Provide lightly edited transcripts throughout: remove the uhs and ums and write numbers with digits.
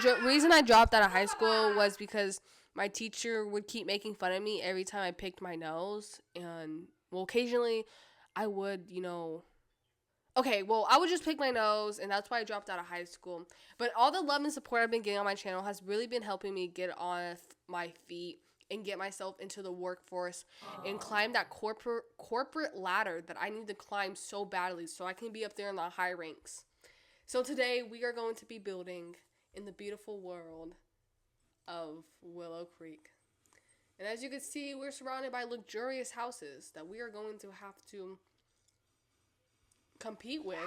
The reason I dropped out of high school was because my teacher would keep making fun of me every time I picked my nose. And, well, occasionally I would, I would just pick my nose, and that's why I dropped out of high school. But all the love and support I've been getting on my channel has really been helping me get on my feet and get myself into the workforce and climb that corporate ladder that I need to climb so badly so I can be up there in the high ranks. So today we are going to be building in the beautiful world of Willow Creek. And as you can see, we're surrounded by luxurious houses that we are going to have to compete with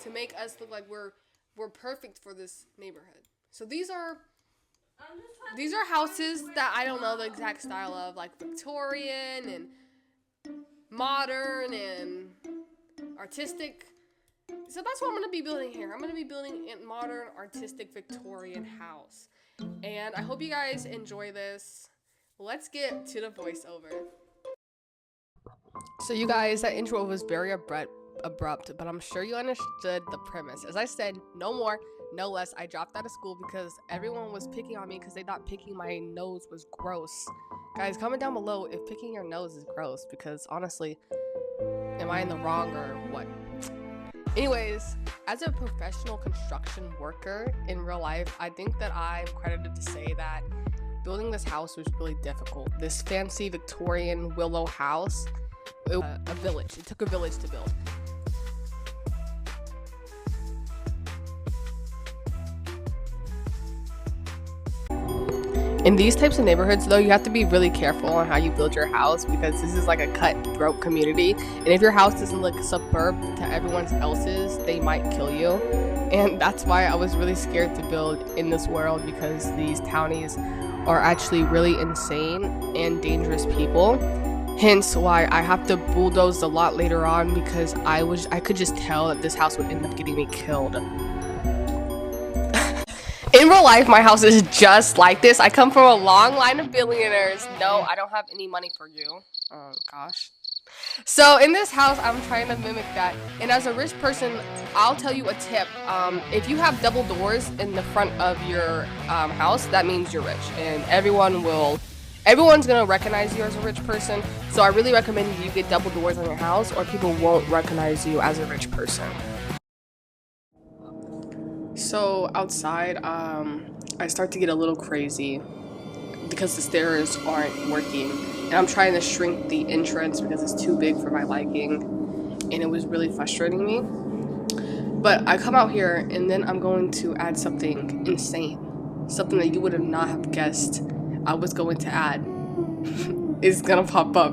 to make us look like we're perfect for this neighborhood. So these are houses that I don't know the exact style of, like Victorian and modern and artistic. So that's what I'm going to be building here. I'm going to be building a modern, artistic, Victorian house. And I hope you guys enjoy this. Let's get to the voiceover. So you guys, that intro was very abrupt, but I'm sure you understood the premise. As I said, no more, no less. I dropped out of school because everyone was picking on me because they thought picking my nose was gross. Guys, comment down below if picking your nose is gross, because honestly, am I in the wrong or what? Anyways, as a professional construction worker in real life, I think that I'm credited to say that building this house was really difficult. This fancy Victorian willow house, it was a village. It took a village to build. In these types of neighborhoods, though, you have to be really careful on how you build your house because this is like a cutthroat community. And if your house doesn't look superb to everyone else's, they might kill you. And that's why I was really scared to build in this world, because these townies are actually really insane and dangerous people. Hence why I have to bulldoze a lot later on, because I could just tell that this house would end up getting me killed. In real life, my house is just like this. I come from a long line of billionaires. No, I don't have any money for you. Oh, gosh. So in this house, I'm trying to mimic that. And as a rich person, I'll tell you a tip. If you have double doors in the front of your house, that means you're rich. And everyone's going to recognize you as a rich person. So I really recommend you get double doors on your house, or people won't recognize you as a rich person. So outside, I start to get a little crazy because the stairs aren't working, and I'm trying to shrink the entrance because it's too big for my liking, and it was really frustrating me. But I come out here, and then I'm going to add something insane, something that you would not have guessed I was going to add. It's gonna pop up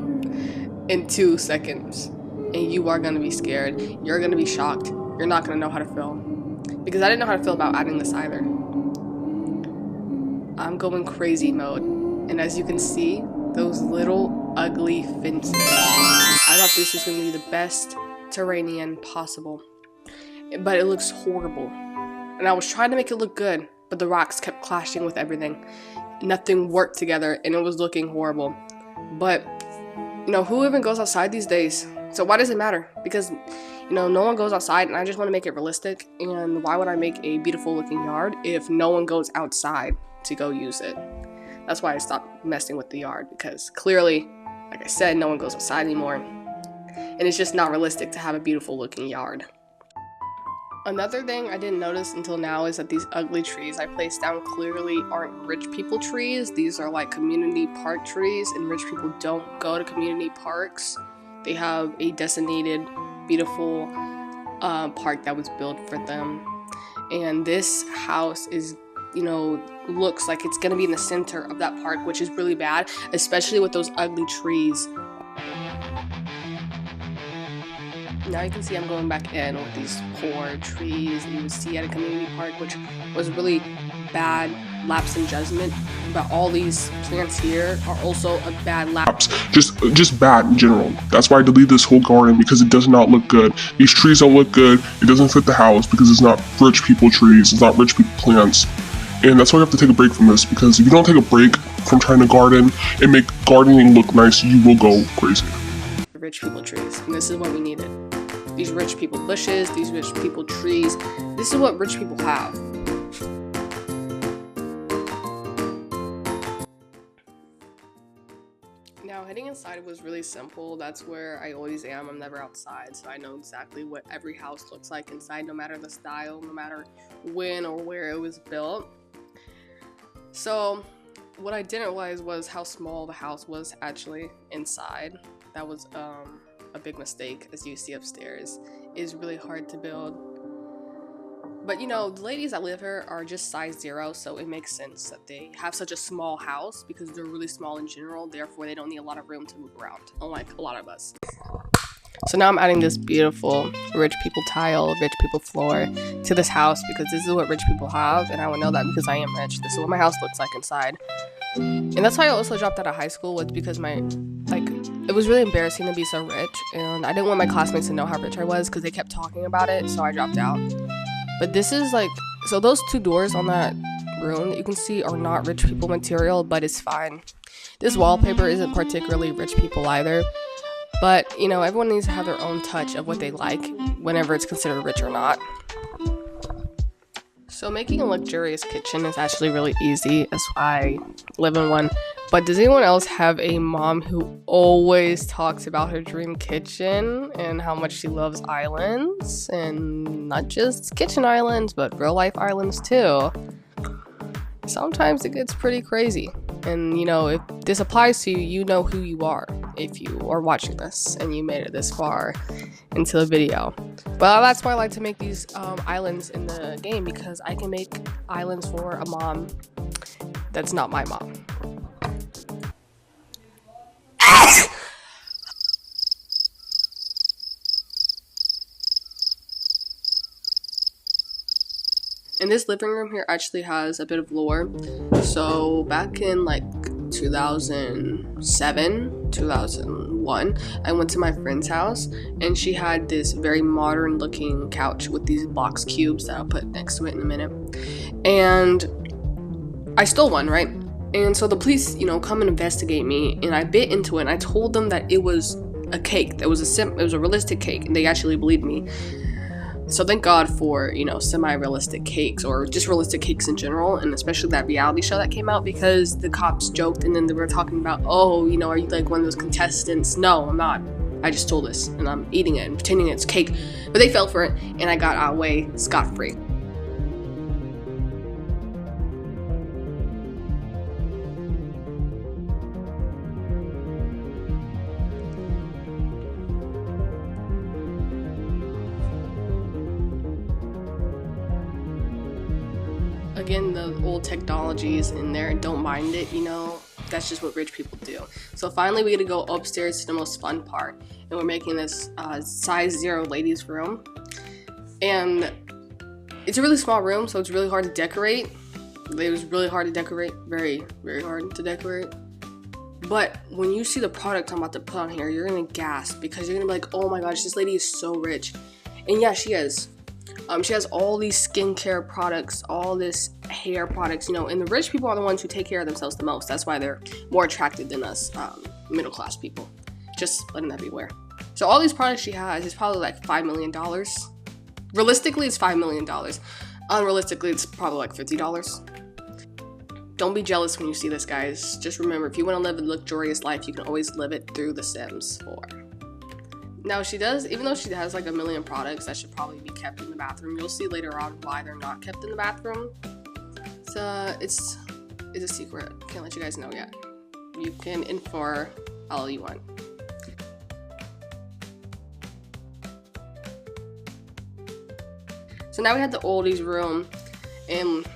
in 2 seconds, and you are gonna be scared. You're gonna be shocked. You're not gonna know how to feel. Because I didn't know how to feel about adding this either. I'm going crazy mode. And as you can see, those little ugly fences. I thought this was going to be the best terrain possible. But it looks horrible. And I was trying to make it look good, but the rocks kept clashing with everything. Nothing worked together, and it was looking horrible. But, who even goes outside these days? So why does it matter? Because, no one goes outside, and I just want to make it realistic. And why would I make a beautiful looking yard if no one goes outside to go use it? That's why I stopped messing with the yard, because clearly, like I said, no one goes outside anymore. And it's just not realistic to have a beautiful looking yard. Another thing I didn't notice until now is that these ugly trees I placed down clearly aren't rich people trees. These are like community park trees, and rich people don't go to community parks. They have a designated, beautiful park that was built for them. And this house is, looks like it's gonna be in the center of that park, which is really bad, especially with those ugly trees. Now you can see I'm going back in with these poor trees that you would see at a community park, which was really bad lapse in judgment. But all these plants here are also a bad lapse. Just bad in general. That's why I deleted this whole garden, because it does not look good. These trees don't look good. It doesn't fit the house because it's not rich people trees. It's not rich people plants. And that's why you have to take a break from this, because if you don't take a break from trying to garden and make gardening look nice, you will go crazy. Rich people trees, and this is what we needed. These rich people bushes, these rich people trees. This is what rich people have. hiding inside was really simple. That's where I always am. I'm never outside, so I know exactly what every house looks like inside, no matter the style, no matter when or where it was built. So what I didn't realize was how small the house was actually inside. That was a big mistake. As you see upstairs, it is really hard to build. But you know, the ladies that live here are just size 0, so it makes sense that they have such a small house because they're really small in general, therefore they don't need a lot of room to move around, unlike a lot of us. So now I'm adding this beautiful rich people tile, rich people floor to this house because this is what rich people have, and I would know that because I am rich. This is what my house looks like inside. And that's why I also dropped out of high school, was because it was really embarrassing to be so rich, and I didn't want my classmates to know how rich I was because they kept talking about it, so I dropped out. But this is so those 2 doors on that room that you can see are not rich people material, but it's fine. This wallpaper isn't particularly rich people either. But, you know, everyone needs to have their own touch of what they like whenever it's considered rich or not. So making a luxurious kitchen is actually really easy, as I live in one. But does anyone else have a mom who always talks about her dream kitchen and how much she loves islands? And not just kitchen islands, but real life islands too. Sometimes it gets pretty crazy. And you know, if this applies to you, you know who you are if you are watching this and you made it this far into the video. But that's why I like to make these islands in the game, because I can make islands for a mom that's not my mom. And this living room here actually has a bit of lore. So back in like 2007, 2001, I went to my friend's house and she had this very modern looking couch with these box cubes that I'll put next to it in a minute. And I stole one, right? And so the police, you know, come and investigate me, and I bit into it and I told them that it was a cake. That was it was a realistic cake, and they actually believed me. So thank God for, you know, semi-realistic cakes, or just realistic cakes in general, and especially that reality show that came out, because the cops joked and then they were talking about, oh, you know, are you like one of those contestants? No, I'm not. I just stole this and I'm eating it and pretending it's cake. But they fell for it and I got away scot-free. Again, the old technology is in there, and don't mind it, you know, that's just what rich people do. So finally we get to go upstairs to the most fun part, and we're making this size 0 ladies room. And it's a really small room, so it's really hard to decorate. It was really hard to decorate, very, very hard to decorate. But when you see the product I'm about to put on here, you're gonna gasp, because you're gonna be like, oh my gosh, this lady is so rich. And yeah, she is. She has all these skincare products, all this hair products, you know, and the rich people are the ones who take care of themselves the most. That's why they're more attractive than us middle class people. Just letting that be aware. So all these products she has is probably like $5 million. Realistically, it's $5 million. Unrealistically, it's probably like $50. Don't be jealous when you see this, guys. Just remember, if you want to live a luxurious life, you can always live it through The Sims 4. Now she does, even though she has like a million products that should probably be kept in the bathroom, you'll see later on why they're not kept in the bathroom. It's a secret. Can't let you guys know yet. You can infer all you want. So now we have the oldies room, and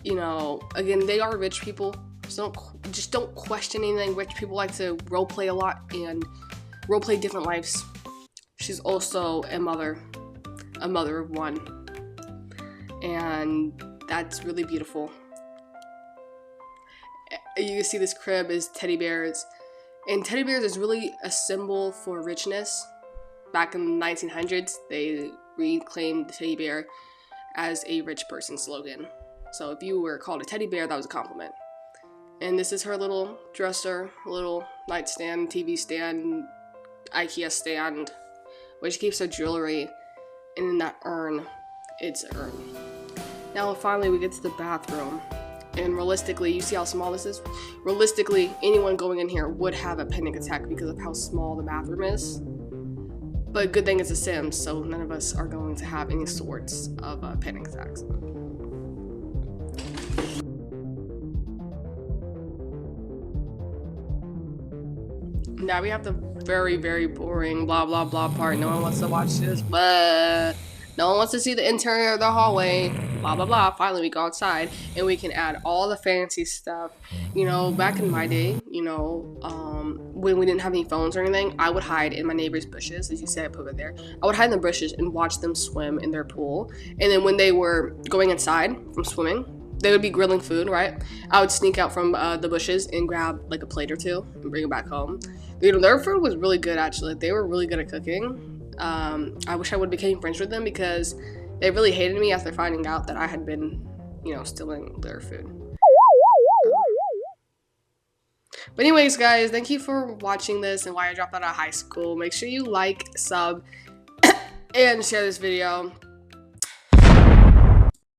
you know, again, they are rich people, so just don't question anything. Rich people like to roleplay a lot and roleplay different lives. She's also a mother of one, and that's really beautiful. You can see this crib is teddy bears, and teddy bears is really a symbol for richness. Back in the 1900s, they reclaimed the teddy bear as a rich person slogan. So if you were called a teddy bear, that was a compliment. And this is her little dresser, little nightstand, TV stand, IKEA stand, where she keeps her jewelry, and in that urn, it's an urn. Now finally we get to the bathroom. And realistically, you see how small this is? Realistically, anyone going in here would have a panic attack because of how small the bathroom is. But good thing it's a Sims, so none of us are going to have any sorts of panic attacks. Now we have the very, very boring blah blah blah part. No one wants to watch this, but no one wants to see the interior of the hallway. Blah blah blah. Finally, we go outside and we can add all the fancy stuff. You know, back in my day, you know, when we didn't have any phones or anything, I would hide in my neighbor's bushes. As you say, I put it there. I would hide in the bushes and watch them swim in their pool. And then when they were going inside from swimming, they would be grilling food, right? I would sneak out from the bushes and grab like a plate or two and bring it back home. You know, their food was really good, actually. They were really good at cooking. I wish I would have became friends with them because they really hated me after finding out that I had been, you know, stealing their food. But anyways, guys, thank you for watching this and why I dropped out of high school. Make sure you like, sub, and share this video.